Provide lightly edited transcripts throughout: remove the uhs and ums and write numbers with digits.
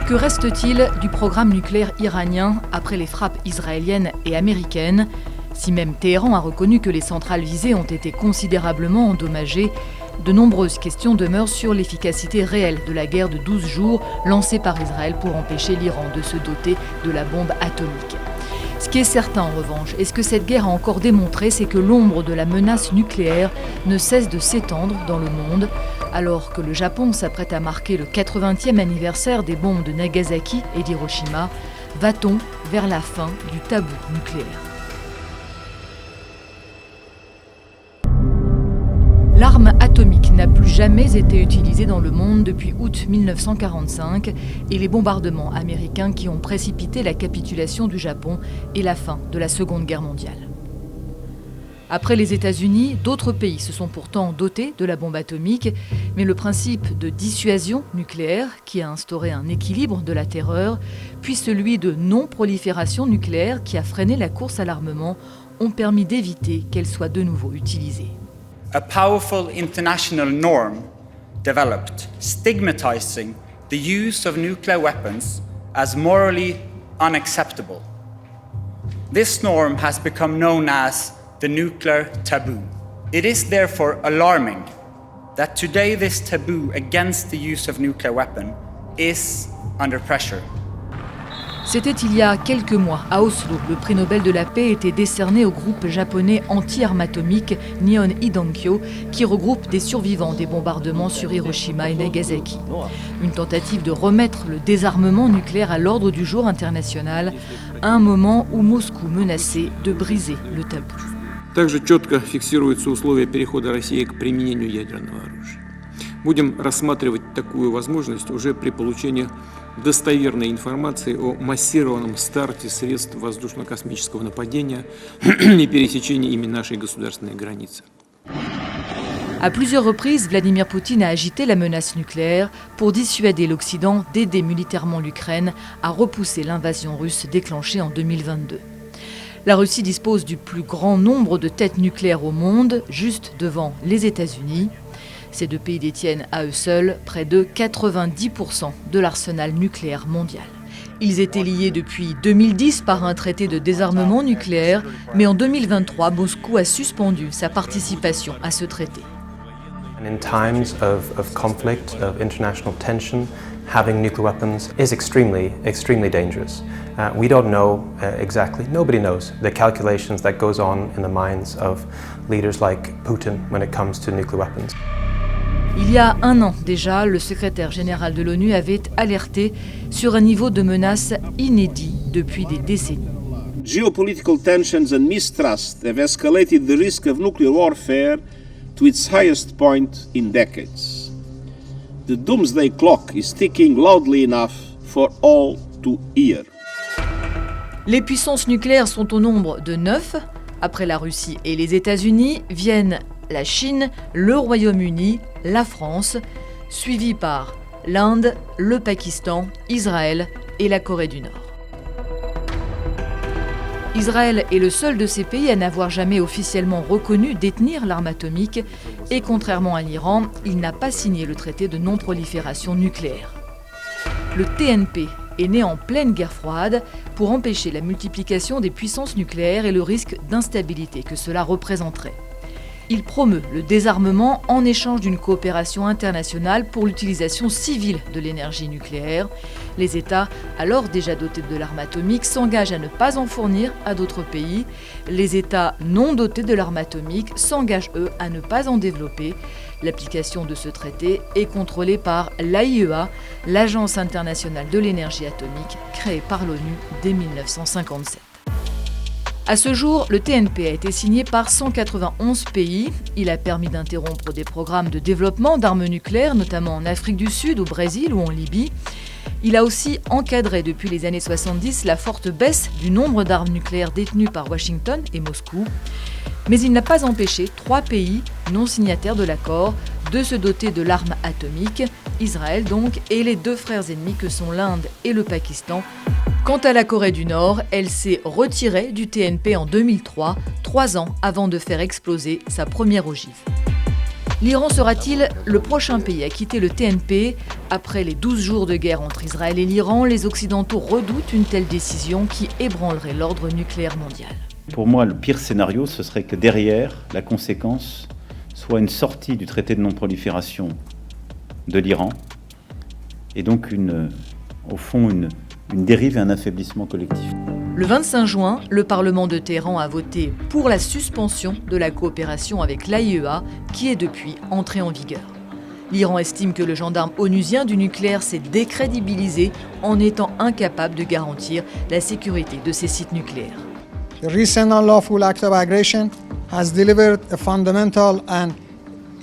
Que reste-t-il du programme nucléaire iranien après les frappes israéliennes et américaines ? Si même Téhéran a reconnu que les centrales visées ont été considérablement endommagées, de nombreuses questions demeurent sur l'efficacité réelle de la guerre de 12 jours lancée par Israël pour empêcher l'Iran de se doter de la bombe atomique. Ce qui est certain en revanche, et ce que cette guerre a encore démontré, c'est que l'ombre de la menace nucléaire ne cesse de s'étendre dans le monde, alors que le Japon s'apprête à marquer le 80e anniversaire des bombes de Nagasaki et d'Hiroshima. Va-t-on vers la fin du tabou nucléaire ? L'arme atomique n'a plus jamais été utilisée dans le monde depuis août 1945 et les bombardements américains qui ont précipité la capitulation du Japon et la fin de la Seconde Guerre mondiale. Après les États-Unis, d'autres pays se sont pourtant dotés de la bombe atomique, mais le principe de dissuasion nucléaire, qui a instauré un équilibre de la terreur, puis celui de non-prolifération nucléaire, qui a freiné la course à l'armement, ont permis d'éviter qu'elle soit de nouveau utilisée. A powerful international norm developed, stigmatizing the use of nuclear weapons as morally unacceptable. This norm has become known as the nuclear taboo. It is therefore alarming that today this taboo against the use of nuclear weapons is under pressure. C'était il y a quelques mois, à Oslo. Le prix Nobel de la paix était décerné au groupe japonais anti-armes atomiques Nihon Hidankyo, qui regroupe des survivants des bombardements sur Hiroshima et Nagasaki. Une tentative de remettre le désarmement nucléaire à l'ordre du jour international, à un moment où Moscou menaçait de briser le tabou. Также четко фиксируются условия перехода России к применению ядерного оружия. Будем рассматривать такую возможность уже при получении достоверной информации о массированном старте средств воздушно-космического нападения и пересечении ими нашей государственной границы. À plusieurs reprises, Vladimir Poutine a agité la menace nucléaire pour dissuader l'Occident d'aider militairement l'Ukraine à repousser l'invasion russe déclenchée en 2022. La Russie dispose du plus grand nombre de têtes nucléaires au monde, juste devant les États-Unis. Ces deux pays détiennent à eux seuls près de 90% de l'arsenal nucléaire mondial. Ils étaient liés depuis 2010 par un traité de désarmement nucléaire, mais en 2023, Moscou a suspendu sa participation à ce traité. In times of conflict, of international tension, having nuclear weapons is extremely dangerous. We don't know exactly, nobody knows the calculations that goes on in the minds of leaders like Putin when it comes to nuclear weapons. Il y a un an déjà, le secrétaire général de l'ONU avait alerté sur un niveau de menace inédit depuis des décennies. Geopolitical tensions and mistrust have escalated the risk of nuclear warfare to its highest point in decades. The doomsday clock is ticking loudly enough for all to hear. Les puissances nucléaires sont au nombre de 9. Après la Russie et les États-Unis, viennent la Chine, le Royaume-Uni, la France, suivis par l'Inde, le Pakistan, Israël et la Corée du Nord. Israël est le seul de ces pays à n'avoir jamais officiellement reconnu détenir l'arme atomique et contrairement à l'Iran, il n'a pas signé le traité de non-prolifération nucléaire. Le TNP est né en pleine guerre froide pour empêcher la multiplication des puissances nucléaires et le risque d'instabilité que cela représenterait. Il promeut le désarmement en échange d'une coopération internationale pour l'utilisation civile de l'énergie nucléaire. Les États, alors déjà dotés de l'arme atomique, s'engagent à ne pas en fournir à d'autres pays. Les États non dotés de l'arme atomique s'engagent, eux, à ne pas en développer. L'application de ce traité est contrôlée par l'AIEA, l'Agence internationale de l'énergie atomique, créée par l'ONU dès 1957. À ce jour, le TNP a été signé par 191 pays. Il a permis d'interrompre des programmes de développement d'armes nucléaires, notamment en Afrique du Sud, au Brésil ou en Libye. Il a aussi encadré depuis les années 70 la forte baisse du nombre d'armes nucléaires détenues par Washington et Moscou. Mais il n'a pas empêché 3 pays non signataires de l'accord de se doter de l'arme atomique, Israël donc, et les 2 frères ennemis que sont l'Inde et le Pakistan. Quant à la Corée du Nord, elle s'est retirée du TNP en 2003, 3 ans avant de faire exploser sa première ogive. L'Iran sera-t-il le prochain pays à quitter le TNP ? Après les 12 jours de guerre entre Israël et l'Iran, les Occidentaux redoutent une telle décision qui ébranlerait l'ordre nucléaire mondial. Pour moi, le pire scénario, ce serait que derrière, la conséquence soit une sortie du traité de non-prolifération de l'Iran, et donc au fond une dérive et un affaiblissement collectif. Le 25 juin, le Parlement de Téhéran a voté pour la suspension de la coopération avec l'AIEA, qui est depuis entrée en vigueur. L'Iran estime que le gendarme onusien du nucléaire s'est décrédibilisé en étant incapable de garantir la sécurité de ses sites nucléaires. The recent unlawful act of aggression has delivered a fundamental and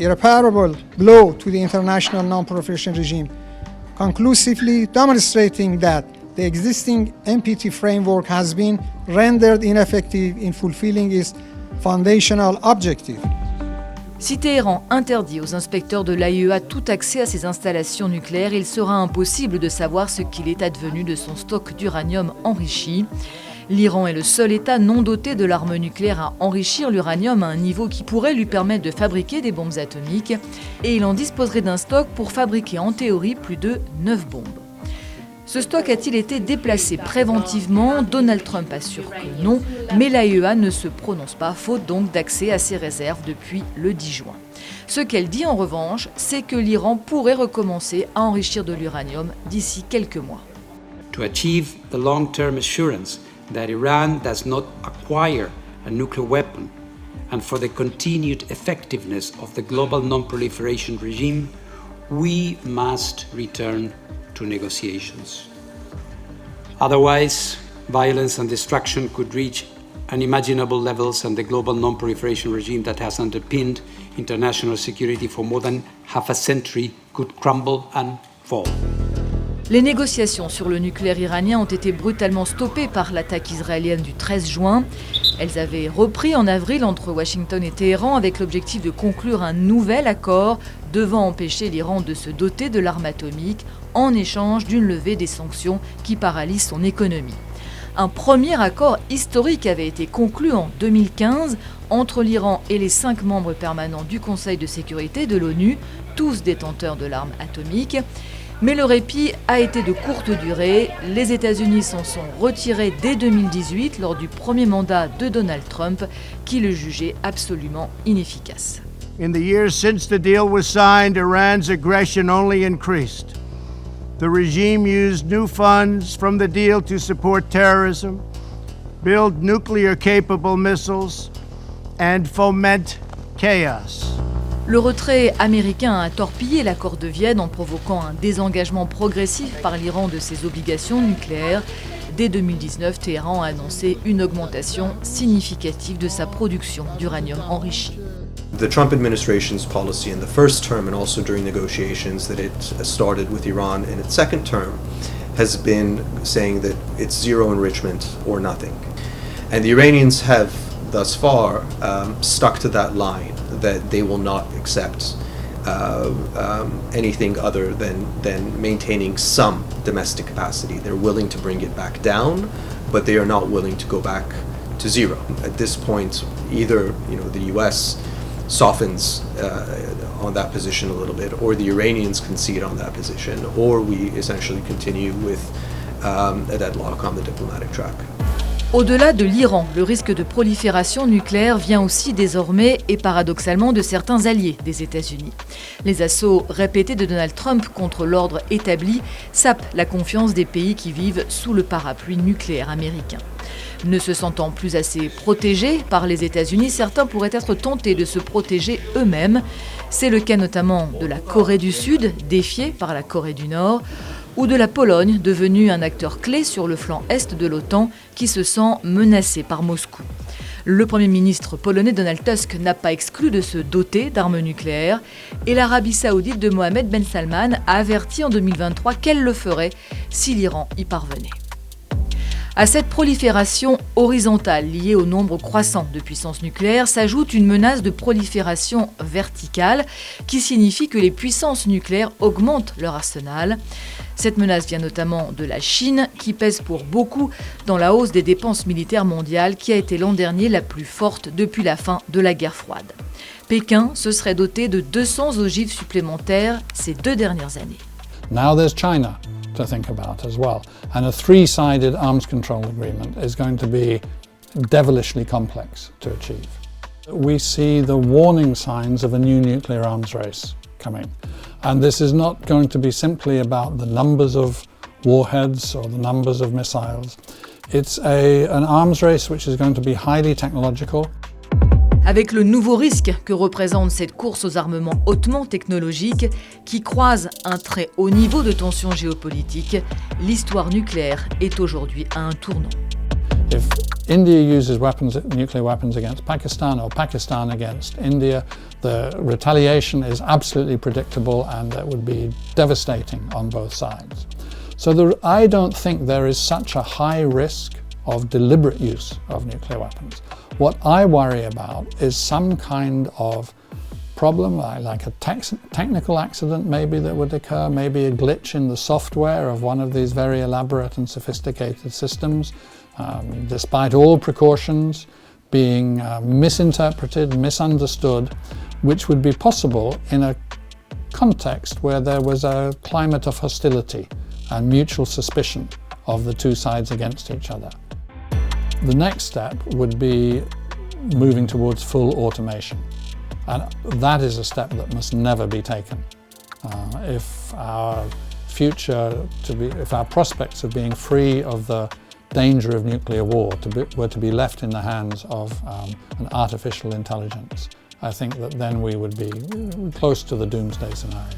irreparable blow to the international non-proliferation regime, conclusively demonstrating that the existing NPT framework has been rendered ineffective in fulfilling its foundational objective. Si Téhéran interdit aux inspecteurs de l'AIEA tout accès à ses installations nucléaires, il sera impossible de savoir ce qu'il est advenu de son stock d'uranium enrichi. L'Iran est le seul État non doté de l'arme nucléaire à enrichir l'uranium à un niveau qui pourrait lui permettre de fabriquer des bombes atomiques, et il en disposerait d'un stock pour fabriquer en théorie plus de 9 bombes. Ce stock a-t-il été déplacé préventivement ? Donald Trump assure que non, mais l'AIEA ne se prononce pas, faute donc d'accès à ses réserves depuis le 10 juin. Ce qu'elle dit en revanche, c'est que l'Iran pourrait recommencer à enrichir de l'uranium d'ici quelques mois. To achieve the long-term assurance that Iran does not acquire a nuclear weapon and for the continued effectiveness of the global non-proliferation regime, we must return to negotiations. Otherwise, violence and destruction could reach unimaginable levels, and the global non-proliferation regime that has underpinned international security for more than half a century could crumble and fall. Les négociations sur le nucléaire iranien ont été brutalement stoppées par l'attaque israélienne du 13 juin. Elles avaient repris en avril entre Washington et Téhéran avec l'objectif de conclure un nouvel accord devant empêcher l'Iran de se doter de l'arme atomique en échange d'une levée des sanctions qui paralysent son économie. Un premier accord historique avait été conclu en 2015 entre l'Iran et les 5 membres permanents du Conseil de sécurité de l'ONU, tous détenteurs de l'arme atomique. Mais le répit a été de courte durée. Les États-Unis s'en sont retirés dès 2018 lors du premier mandat de Donald Trump, qui le jugeait absolument inefficace. In the years since the deal was signed, Iran's aggression only increased. The regime used new funds from the deal to support terrorism, build nuclear-capable missiles, and foment chaos. Le retrait américain a torpillé l'accord de Vienne en provoquant un désengagement progressif par l'Iran de ses obligations nucléaires. Dès 2019, Téhéran a annoncé une augmentation significative de sa production d'uranium enrichi. The Trump administration's policy in the first term and also during negotiations that it started with Iran in its second term has been saying that it's zero enrichment or nothing. And the Iranians have thus far stuck to that line that they will not accept anything other than maintaining some domestic capacity. They're willing to bring it back down, but they are not willing to go back to zero. At this point, either the U.S. softens on that position a little bit, or the Iranians concede on that position, or we essentially continue with a deadlock on the diplomatic track. Au-delà de l'Iran, le risque de prolifération nucléaire vient aussi désormais et paradoxalement de certains alliés des États-Unis. Les assauts répétés de Donald Trump contre l'ordre établi sapent la confiance des pays qui vivent sous le parapluie nucléaire américain. Ne se sentant plus assez protégés par les États-Unis, certains pourraient être tentés de se protéger eux-mêmes. C'est le cas notamment de la Corée du Sud, défiée par la Corée du Nord, ou de la Pologne, devenue un acteur clé sur le flanc est de l'OTAN, qui se sent menacé par Moscou. Le Premier ministre polonais Donald Tusk n'a pas exclu de se doter d'armes nucléaires, et l'Arabie saoudite de Mohammed Ben Salman a averti en 2023 qu'elle le ferait si l'Iran y parvenait. À cette prolifération horizontale liée au nombre croissant de puissances nucléaires s'ajoute une menace de prolifération verticale qui signifie que les puissances nucléaires augmentent leur arsenal. Cette menace vient notamment de la Chine qui pèse pour beaucoup dans la hausse des dépenses militaires mondiales qui a été l'an dernier la plus forte depuis la fin de la guerre froide. Pékin se serait doté de 200 ogives supplémentaires ces 2 dernières années. Now there's China to think about as well. And a three-sided arms control agreement is going to be devilishly complex to achieve. We see the warning signs of a new nuclear arms race coming. And this is not going to be simply about the numbers of warheads or the numbers of missiles. It's an arms race which is going to be highly technological. Avec le nouveau risque que représente cette course aux armements hautement technologiques qui croise un très haut niveau de tension géopolitique, l'histoire nucléaire est aujourd'hui à un tournant. If India uses nuclear weapons against Pakistan or Pakistan against India, the retaliation is absolutely predictable and that would be devastating on both sides. So I don't think there is such a high risk of deliberate use of nuclear weapons. What I worry about is some kind of problem, like a technical accident maybe that would occur, maybe a glitch in the software of one of these very elaborate and sophisticated systems, despite all precautions being misinterpreted, misunderstood, which would be possible in a context where there was a climate of hostility and mutual suspicion of the two sides against each other. The next step would be moving towards full automation, and that is a step that must never be taken. If our prospects of being free of the danger of nuclear war were to be left in the hands of an artificial intelligence, I think that then we would be close to the doomsday scenario.